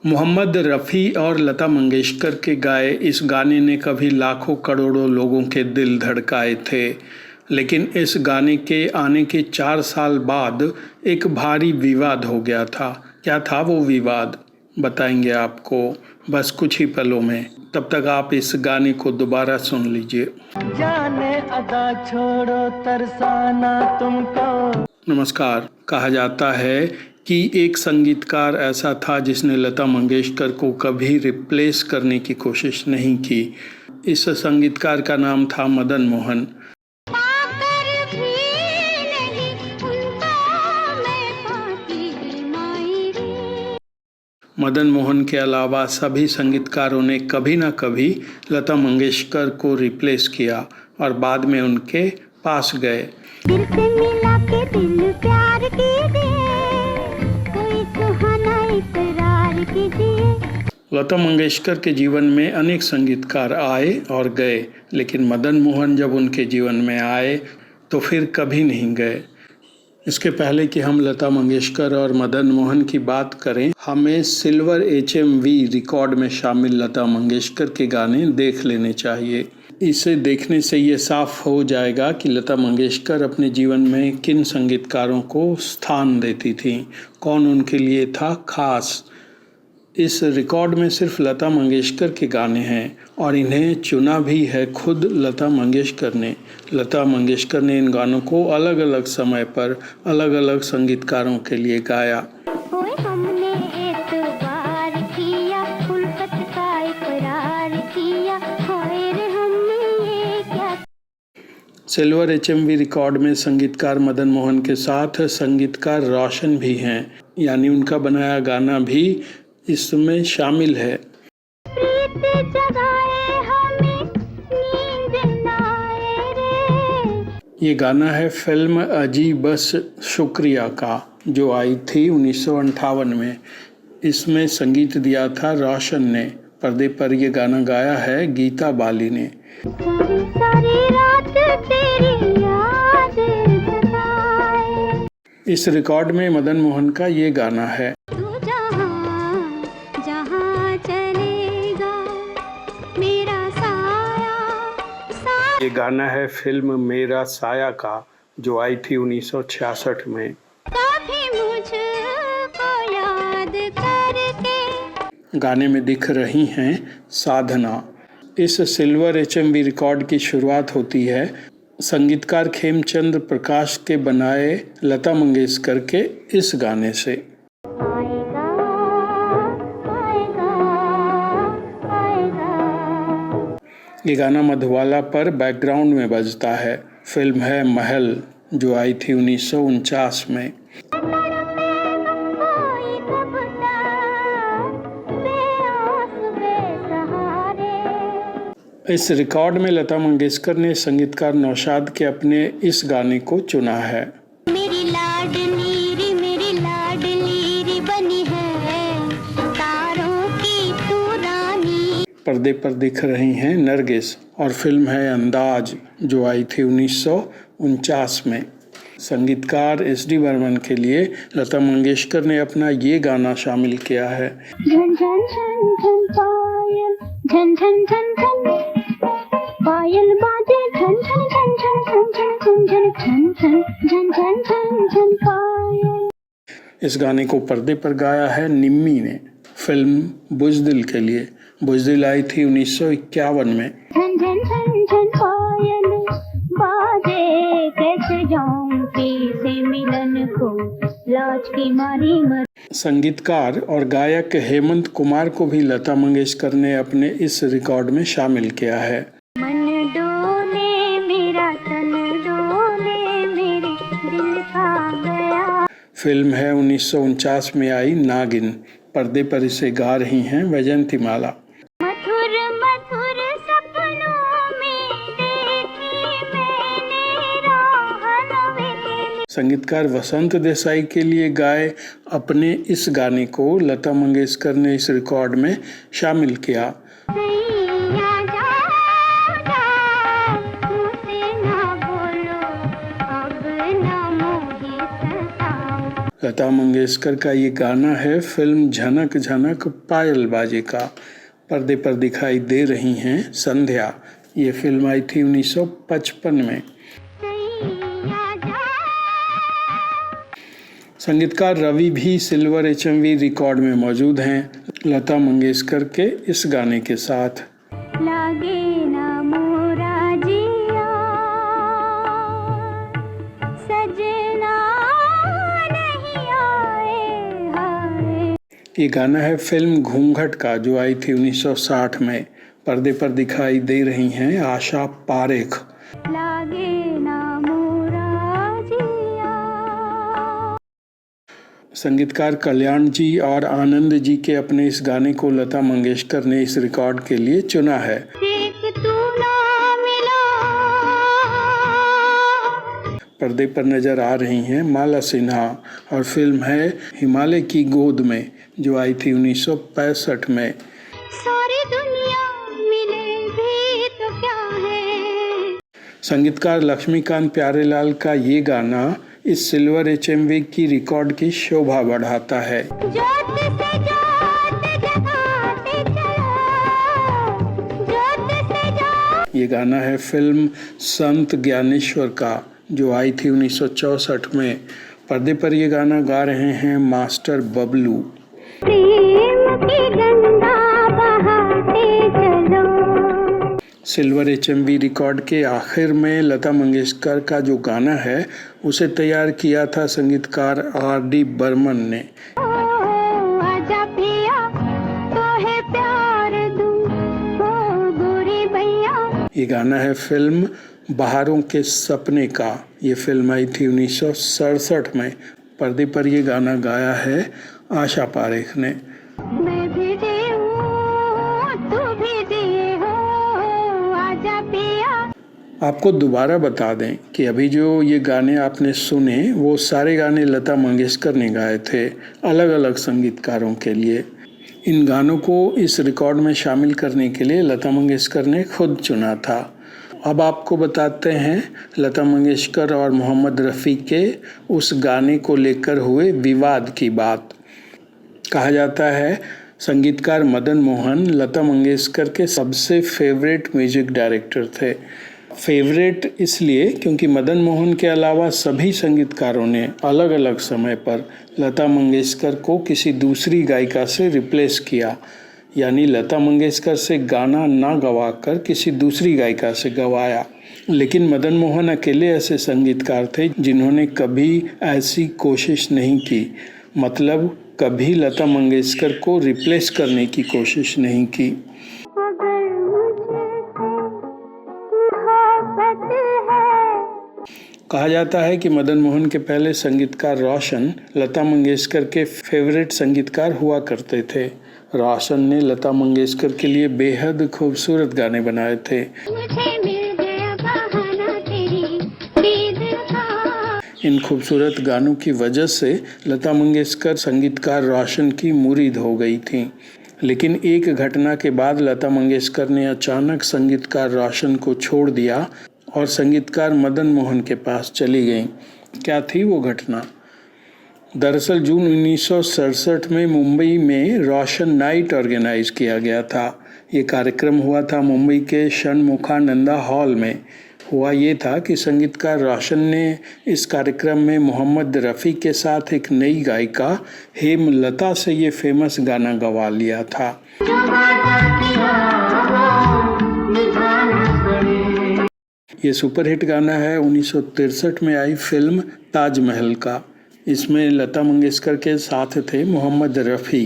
मोहम्मद रफ़ी और लता मंगेशकर के गाए इस गाने ने कभी लाखों करोड़ों लोगों के दिल धड़काए थे, लेकिन इस गाने के आने के 4 साल बाद एक भारी विवाद हो गया था। क्या था वो विवाद, बताएंगे आपको बस कुछ ही पलों में। तब तक आप इस गाने को दोबारा सुन लीजिए। जाने अदा छोड़ो तरसाना तुमको। नमस्कार। कहा जाता है कि एक संगीतकार ऐसा था जिसने लता मंगेशकर को कभी रिप्लेस करने की कोशिश नहीं की। इस संगीतकार का नाम था मदन मोहन। मदन मोहन के अलावा सभी संगीतकारों ने कभी ना कभी लता मंगेशकर को रिप्लेस किया और बाद में उनके पास गए। दिल से मिला के दिल प्यार कीजिए, कोई सुहाना इकरार कीजिए। लता मंगेशकर के जीवन में अनेक संगीतकार आए और गए, लेकिन मदन मोहन जब उनके जीवन में आए तो फिर कभी नहीं गए। इसके पहले कि हम लता मंगेशकर और मदन मोहन की बात करें, हमें सिल्वर HMV रिकॉर्ड में शामिल लता मंगेशकर के गाने देख लेने चाहिए। इसे देखने से ये साफ हो जाएगा कि लता मंगेशकर अपने जीवन में किन संगीतकारों को स्थान देती थीं, कौन उनके लिए था खास। इस रिकॉर्ड में सिर्फ लता मंगेशकर के गाने हैं और इन्हें चुना भी है खुद लता मंगेशकर ने। लता मंगेशकर ने इन गानों को अलग अलग समय पर अलग अलग संगीतकारों के लिए गाया। हमने एतबार किया, उल्फत का इकरार किया, रे हमने ये क्या। सिल्वर HMV रिकॉर्ड में संगीतकार मदन मोहन के साथ संगीतकार रोशन भी हैं, यानी उनका बनाया गाना भी इसमें शामिल है। ये गाना है फिल्म अजी बस शुक्रिया का, जो आई थी 1958 में। इसमें संगीत दिया था रोशन ने। पर्दे पर ये गाना गाया है गीता बाली ने। सारी रात तेरी याद सताए। इस रिकॉर्ड में मदन मोहन का ये गाना है। ये गाना है फिल्म मेरा साया का, जो आई थी 1966 में। याद करके गाने में दिख रही हैं साधना। इस सिल्वर HMV रिकॉर्ड की शुरुआत होती है संगीतकार खेमचंद प्रकाश के बनाए लता मंगेशकर के इस गाने से। ये गाना मधुबाला पर बैकग्राउंड में बजता है। फिल्म है महल, जो आई थी 1949 में। इस रिकॉर्ड में लता मंगेशकर ने संगीतकार नौशाद के अपने इस गाने को चुना है। मेरी लाडली बनी है तारों की तू रानी। पर्दे पर दिख रही हैं नरगिस और फिल्म है अंदाज, जो आई थी 1949 में। संगीतकार SD बर्मन के लिए लता मंगेशकर ने अपना ये गाना शामिल किया है। झन झन झन झन पायल, झन झन झन झन पायल बाजे, झन झन झन झन झन झन झन झन झन झन झन झन पायल। इस गाने को पर्दे पर गाया है निम्मी ने। फिल्म बुज़दिल के लिए। बुज़दिल आई थी 1951 में। झन झन झन झन पायल बाजे, कैसे जाऊं से मिलन को, लाज की मारी मर। संगीतकार और गायक हेमंत कुमार को भी लता मंगेशकर ने अपने इस रिकॉर्ड में शामिल किया है। मन डोले मेरा तन डोले, मेरे दिल का गया। फिल्म है 1949 में आई नागिन। पर्दे पर इसे गा रही हैं वैजयंतीमाला। मधुर मधुर सपनों में देखी मैंने राहन वे। संगीतकार वसंत देसाई के लिए गाए अपने इस गाने को लता मंगेशकर ने इस रिकॉर्ड में शामिल किया। लता मंगेशकर का ये गाना है फिल्म झनक झनक पायल बाजे का। पर्दे पर दिखाई दे रही हैं संध्या। ये फिल्म आई थी 1955 में। संगीतकार रवि भी सिल्वर HMV रिकॉर्ड में मौजूद हैं लता मंगेशकर के इस गाने के साथ। लागे ना मोरा जिया सजना नहीं आए हाय। ये गाना है फिल्म घूंघट का जो आई थी 1960 में। पर्दे पर दिखाई दे रही हैं आशा पारेख। लागे ना मोरा जिया। संगीतकार कल्याण जी और आनंद जी के अपने इस गाने को लता मंगेशकर ने इस रिकॉर्ड के लिए चुना है। एक तू ना मिला। पर्दे पर नजर आ रही हैं माला सिन्हा और फिल्म है हिमालय की गोद में जो आई थी 1965 में। सारी दुनिया मिले भी तो क्या है। संगीतकार लक्ष्मीकांत प्यारेलाल का ये गाना इस सिल्वर HMV की रिकॉर्ड की शोभा बढ़ाता है। जोत से जोत जगाते चलो, जोत से जोत। ये गाना है फिल्म संत ज्ञानेश्वर का जो आई थी 1964 में। पर्दे पर ये गाना गा रहे हैं मास्टर बबलू। प्रेम की गंगा बहाते चलो। सिल्वर HMV रिकॉर्ड के आखिर में लता मंगेशकर का जो गाना है उसे तैयार किया था संगीतकार RD बर्मन ने। ओ आजा पिया तोहे प्यार दूं ओ गोरी भैया। ये गाना है फिल्म बहारों के सपने का। ये फिल्म आई थी 1967 में। पर्दे पर ये गाना गाया है आशा पारेख ने। मैं भी दी हूँ तू भी दी हो आजा पिया। आपको दोबारा बता दें कि अभी जो ये गाने आपने सुने वो सारे गाने लता मंगेशकर ने गाए थे अलग अलग संगीतकारों के लिए। इन गानों को इस रिकॉर्ड में शामिल करने के लिए लता मंगेशकर ने खुद चुना था। अब आपको बताते हैं लता मंगेशकर और मोहम्मद रफ़ी के उस गाने को लेकर हुए विवाद की बात। कहा जाता है संगीतकार मदन मोहन लता मंगेशकर के सबसे फेवरेट म्यूजिक डायरेक्टर थे। फेवरेट इसलिए क्योंकि मदन मोहन के अलावा सभी संगीतकारों ने अलग अलग समय पर लता मंगेशकर को किसी दूसरी गायिका से रिप्लेस किया, यानी लता मंगेशकर से गाना ना गवाकर किसी दूसरी गायिका से गवाया। लेकिन मदन मोहन अकेले ऐसे संगीतकार थे जिन्होंने कभी ऐसी कोशिश नहीं की, मतलब कभी लता मंगेशकर को रिप्लेस करने की कोशिश नहीं की। अगर मुझसे मोहब्बत है। कहा जाता है कि मदन मोहन के पहले संगीतकार रोशन लता मंगेशकर के फेवरेट संगीतकार हुआ करते थे। रोशन ने लता मंगेशकर के लिए बेहद खूबसूरत गाने बनाए थे। मुझे मिल गया बहाना तेरी दीद का। इन खूबसूरत गानों की वजह से लता मंगेशकर संगीतकार रोशन की मुरीद हो गई थीं। लेकिन एक घटना के बाद लता मंगेशकर ने अचानक संगीतकार रोशन को छोड़ दिया और संगीतकार मदन मोहन के पास चली गईं। क्या थी वो घटना? दरअसल जून 1967 में मुंबई में रोशन नाइट ऑर्गेनाइज किया गया था। ये कार्यक्रम हुआ था मुंबई के षणमुखानंदा हॉल में। हुआ ये था कि संगीतकार रोशन ने इस कार्यक्रम में मोहम्मद रफ़ी के साथ एक नई गायिका हेमलता से ये फेमस गाना गवा लिया था। ये सुपरहिट गाना है 1963 में आई फिल्म ताजमहल का। इसमें लता मंगेशकर के साथ थे मोहम्मद रफ़ी।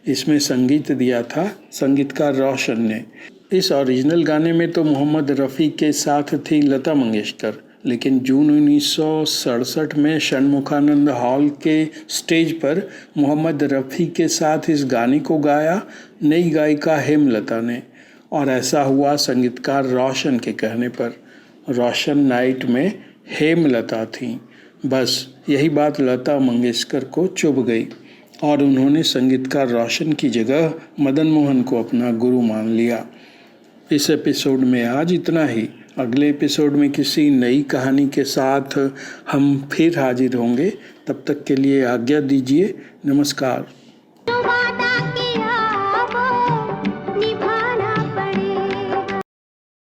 इसमें संगीत दिया था संगीतकार रोशन ने। इस ओरिजिनल गाने में तो मोहम्मद रफ़ी के साथ थी लता मंगेशकर, लेकिन जून 1967 में षणमुखानंद हॉल के स्टेज पर मोहम्मद रफ़ी के साथ इस गाने को गाया नई गायिका हेमलता ने। और ऐसा हुआ संगीतकार रोशन के कहने पर। रोशन नाइट में हेमलता थी। बस यही बात लता मंगेशकर को चुभ गई और उन्होंने संगीतकार रोशन की जगह मदन मोहन को अपना गुरु मान लिया। इस एपिसोड में आज इतना ही। अगले एपिसोड में किसी नई कहानी के साथ हम फिर हाजिर होंगे। तब तक के लिए आज्ञा दीजिए। नमस्कार।